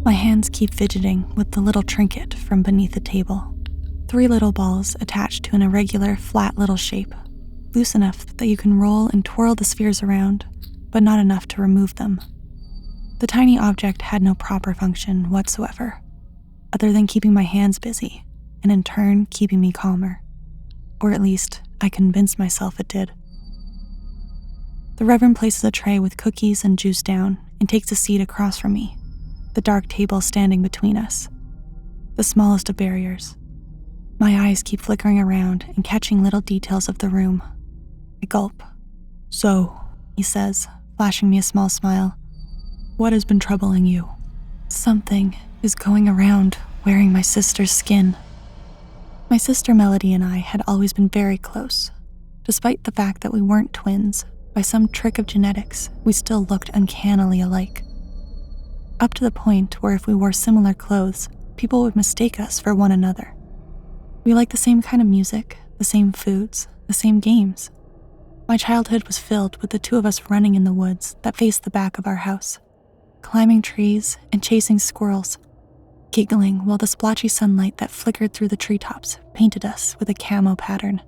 My hands keep fidgeting with the little trinket from beneath the table. 3 little balls attached to an irregular, flat little shape, loose enough that you can roll and twirl the spheres around, but not enough to remove them. The tiny object had no proper function whatsoever, other than keeping my hands busy, and in turn keeping me calmer. Or at least, I convinced myself it did. The Reverend places a tray with cookies and juice down and takes a seat across from me, the dark table standing between us, the smallest of barriers. My eyes keep flickering around and catching little details of the room. I gulp. "So," he says, flashing me a small smile, "what has been troubling you?" "Something is going around wearing my sister's skin." My sister Melody and I had always been very close. Despite the fact that we weren't twins, by some trick of genetics, we still looked uncannily alike. Up to the point where if we wore similar clothes, people would mistake us for one another. We liked the same kind of music, the same foods, the same games. My childhood was filled with the 2 of us running in the woods that faced the back of our house, climbing trees and chasing squirrels, giggling while the splotchy sunlight that flickered through the treetops painted us with a camo pattern.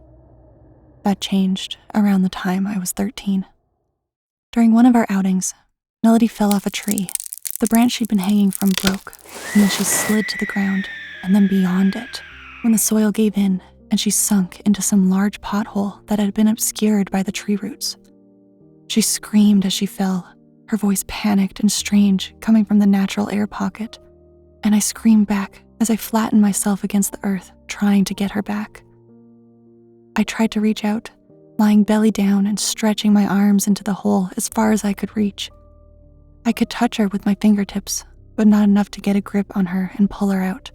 That changed around the time I was 13. During one of our outings, Melody fell off a tree. The branch she'd been hanging from broke, and then she slid to the ground, and then beyond it, when the soil gave in and she sunk into some large pothole that had been obscured by the tree roots. She screamed as she fell, her voice panicked and strange coming from the natural air pocket, and I screamed back as I flattened myself against the earth, trying to get her back. I tried to reach out, lying belly down and stretching my arms into the hole as far as I could reach. I could touch her with my fingertips, but not enough to get a grip on her and pull her out.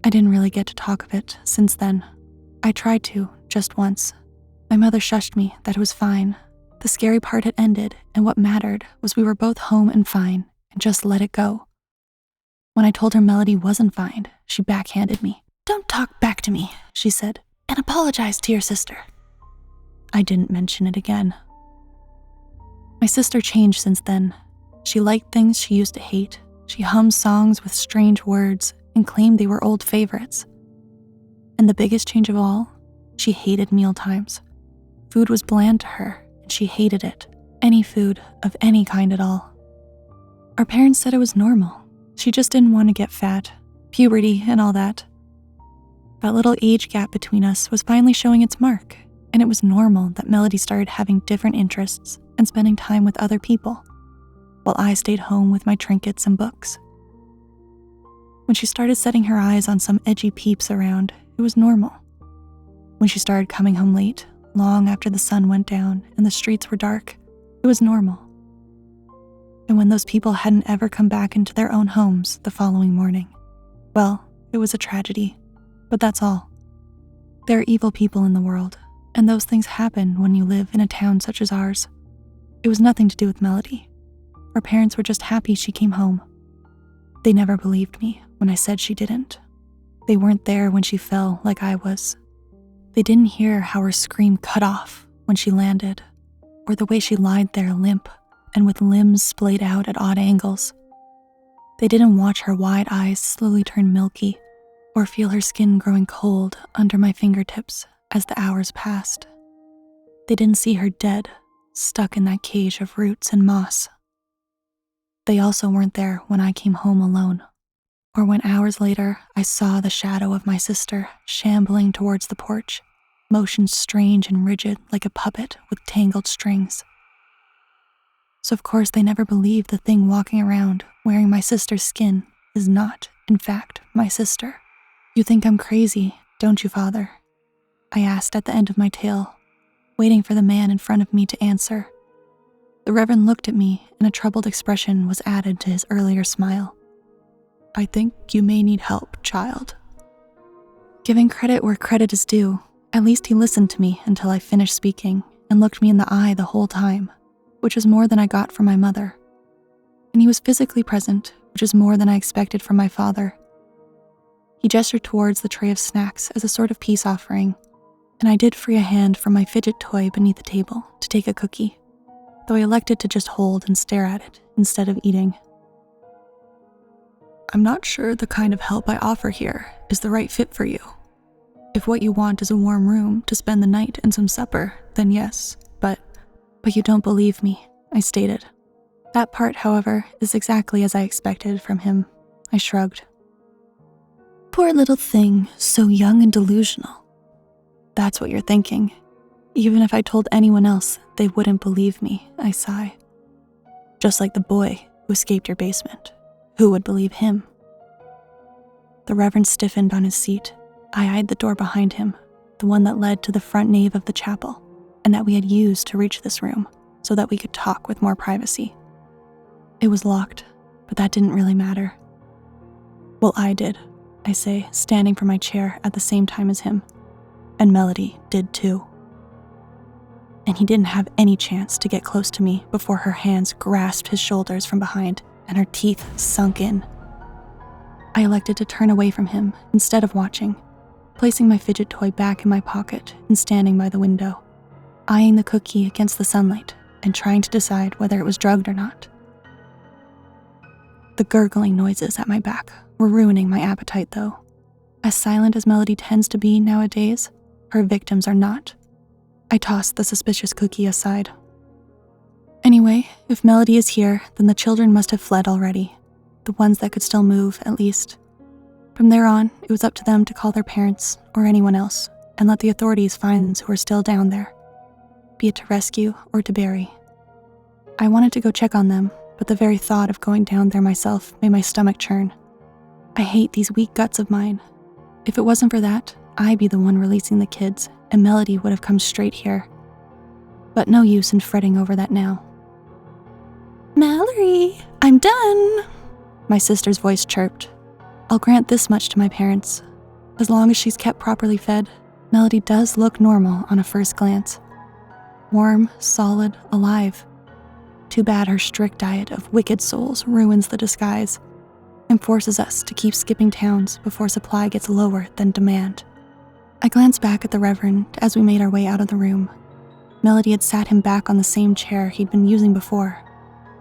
I didn't really get to talk of it since then. I tried to, just once. My mother shushed me that it was fine. The scary part had ended, and what mattered was we were both home and fine, and just let it go. When I told her Melody wasn't fine, she backhanded me. "Don't talk back to me," she said, "and apologize to your sister." I didn't mention it again. My sister changed since then. She liked things she used to hate. She hummed songs with strange words and claimed they were old favorites. And the biggest change of all, she hated mealtimes. Food was bland to her, and she hated it. Any food of any kind at all. Our parents said it was normal. She just didn't want to get fat, puberty and all that. That little age gap between us was finally showing its mark, and it was normal that Melody started having different interests and spending time with other people, while I stayed home with my trinkets and books. When she started setting her eyes on some edgy peeps around, it was normal. When she started coming home late, long after the sun went down and the streets were dark, it was normal. And when those people hadn't ever come back into their own homes the following morning, well, it was a tragedy, but that's all. There are evil people in the world, and those things happen when you live in a town such as ours. It was nothing to do with Melody. Our parents were just happy she came home. They never believed me when I said she didn't. They weren't there when she fell like I was. They didn't hear how her scream cut off when she landed, or the way she lied there limp and with limbs splayed out at odd angles. They didn't watch her wide eyes slowly turn milky, or feel her skin growing cold under my fingertips as the hours passed. They didn't see her dead, stuck in that cage of roots and moss. They also weren't there when I came home alone, or when hours later I saw the shadow of my sister shambling towards the porch, motion strange and rigid like a puppet with tangled strings. So of course they never believed the thing walking around wearing my sister's skin is not, in fact, my sister. "You think I'm crazy, don't you, Father?" I asked at the end of my tale, waiting for the man in front of me to answer. The Reverend looked at me, and a troubled expression was added to his earlier smile. "I think you may need help, child." Giving credit where credit is due, at least he listened to me until I finished speaking and looked me in the eye the whole time, which is more than I got from my mother. And he was physically present, which is more than I expected from my father. He gestured towards the tray of snacks as a sort of peace offering, and I did free a hand from my fidget toy beneath the table to take a cookie, though I elected to just hold and stare at it instead of eating. I'm not sure the kind of help I offer here is the right fit for you. If what you want is a warm room to spend the night and some supper, then yes, but you don't believe me, I stated. That part, however, is exactly as I expected from him. I shrugged. Poor little thing, so young and delusional. That's what you're thinking. Even if I told anyone else, they wouldn't believe me, I sigh. Just like the boy who escaped your basement. Who would believe him? The Reverend stiffened on his seat. I eyed the door behind him, the one that led to the front nave of the chapel, and that we had used to reach this room so that we could talk with more privacy. It was locked, but that didn't really matter. Well, I did, I say, standing from my chair at the same time as him. And Melody did too. And he didn't have any chance to get close to me before her hands grasped his shoulders from behind and her teeth sunk in. I elected to turn away from him instead of watching, placing my fidget toy back in my pocket and standing by the window, eyeing the cookie against the sunlight and trying to decide whether it was drugged or not. The gurgling noises at my back were ruining my appetite, though. As silent as Melody tends to be nowadays, her victims are not. I tossed the suspicious cookie aside. Anyway, if Melody is here, then the children must have fled already. The ones that could still move, at least. From there on, it was up to them to call their parents, or anyone else, and let the authorities find those who were still down there, be it to rescue or to bury. I wanted to go check on them, but the very thought of going down there myself made my stomach churn. I hate these weak guts of mine. If it wasn't for that, I'd be the one releasing the kids, and Melody would have come straight here. But no use in fretting over that now. Mallory, I'm done, my sister's voice chirped. I'll grant this much to my parents. As long as she's kept properly fed, Melody does look normal on a first glance. Warm, solid, alive. Too bad her strict diet of wicked souls ruins the disguise and forces us to keep skipping towns before supply gets lower than demand. I glanced back at the Reverend as we made our way out of the room. Melody had sat him back on the same chair he'd been using before,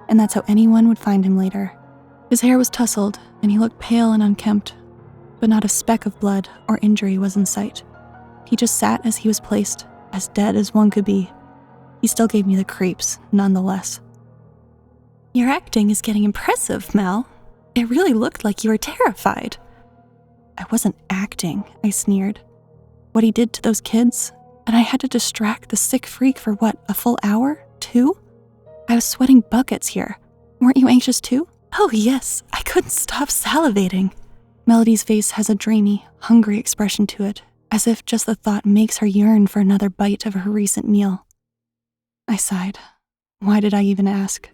and that's how anyone would find him later. His hair was tousled, and he looked pale and unkempt, but not a speck of blood or injury was in sight. He just sat as he was placed, as dead as one could be. He still gave me the creeps, nonetheless. Your acting is getting impressive, Mel. It really looked like you were terrified. I wasn't acting, I sneered. What he did to those kids, and I had to distract the sick freak for what, a full hour? 2? I was sweating buckets here. Weren't you anxious too? Oh yes, I couldn't stop salivating. Melody's face has a dreamy, hungry expression to it, as if just the thought makes her yearn for another bite of her recent meal. I sighed. Why did I even ask?